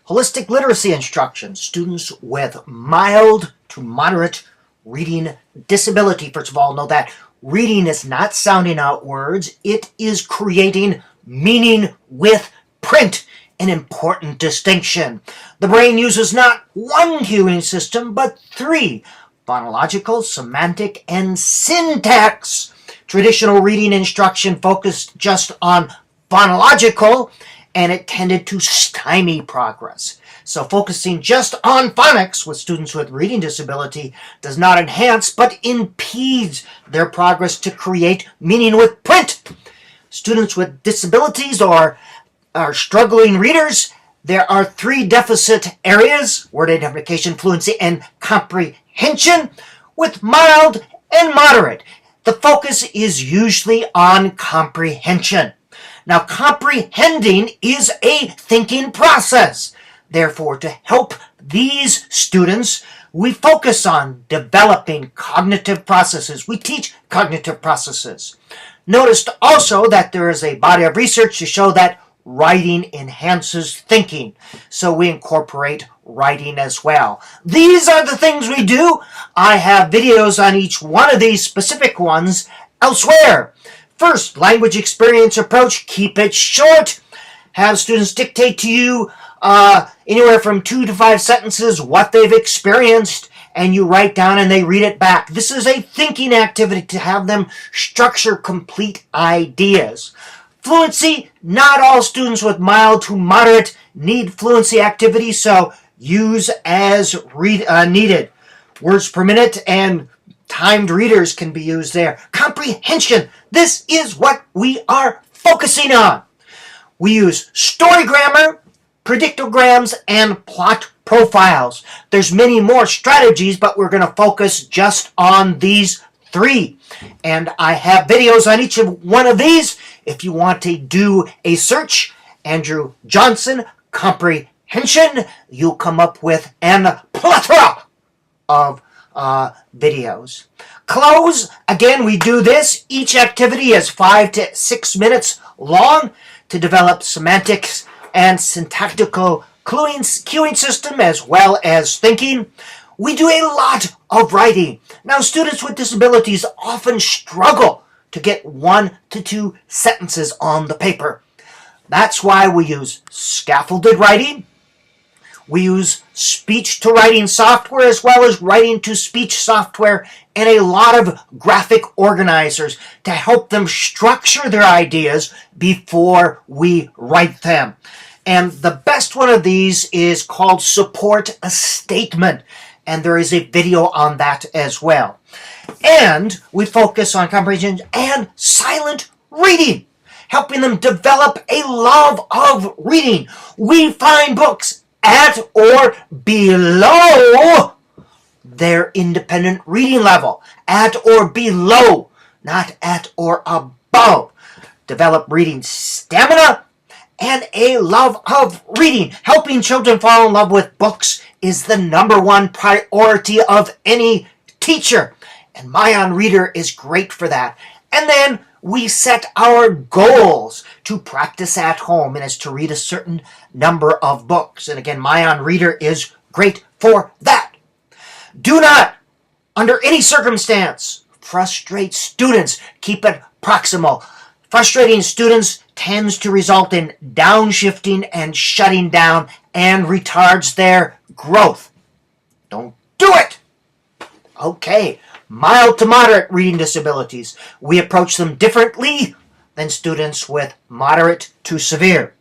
Holistic literacy instruction. Students with mild to moderate reading disability. First of all, know that reading is not sounding out words. It is creating meaning with print. An important distinction. The brain uses not one cueing system, but three: phonological, semantic, and syntax. Traditional reading instruction focused just on phonological, and it tended to stymie progress. So focusing just on phonics with students with reading disability does not enhance, but impedes their progress to create meaning with print. Students with disabilities are struggling readers. There are three deficit areas: word identification, fluency, and comprehension, with mild and moderate. The focus is usually on comprehension. Now, comprehending is a thinking process. Therefore, to help these students, we focus on developing cognitive processes. We teach cognitive processes. Notice also that there is a body of research to show that writing enhances thinking, so we incorporate writing as well. These are the things we do. I have videos on each one of these specific ones elsewhere. First, language experience approach. Keep it short. Have students dictate to you anywhere from 2 to 5 sentences what they've experienced, and you write down and they read it back. This is a thinking activity to have them structure complete ideas. Fluency. Not all students with mild to moderate need fluency activity, so use as needed. Words per minute and timed readers can be used there. Comprehension. This is what we are focusing on. We use story grammar, predictograms, and plot profiles. There's many more strategies, but we're going to focus just on these three. And I have videos on each of one of these. If you want to do a search, Andrew Johnson, comprehension, you'll come up with a plethora of videos. Close. Again, we do this. Each activity is 5 to 6 minutes long to develop semantics and syntactical cueing system as well as thinking. We do a lot of writing. Now, students with disabilities often struggle to get 1 to 2 sentences on the paper. That's why we use scaffolded writing. We use speech-to-writing software as well as writing-to-speech software and a lot of graphic organizers to help them structure their ideas before we write them. And the best one of these is called Support a Statement, and there is a video on that as well. And we focus on comprehension and silent reading, helping them develop a love of reading. We find books at or below their independent reading level. At or below, not at or above. Develop reading stamina and a love of reading. Helping children fall in love with books is the #1 priority of any teacher. And My On Reader is great for that. And then we set our goals to practice at home, and is to read a certain number of books. And again, My On Reader is great for that. Do not, under any circumstance, frustrate students. Keep it proximal. Frustrating students tends to result in downshifting and shutting down and retards their growth. Don't do it! Okay, mild to moderate reading disabilities. We approach them differently than students with moderate to severe.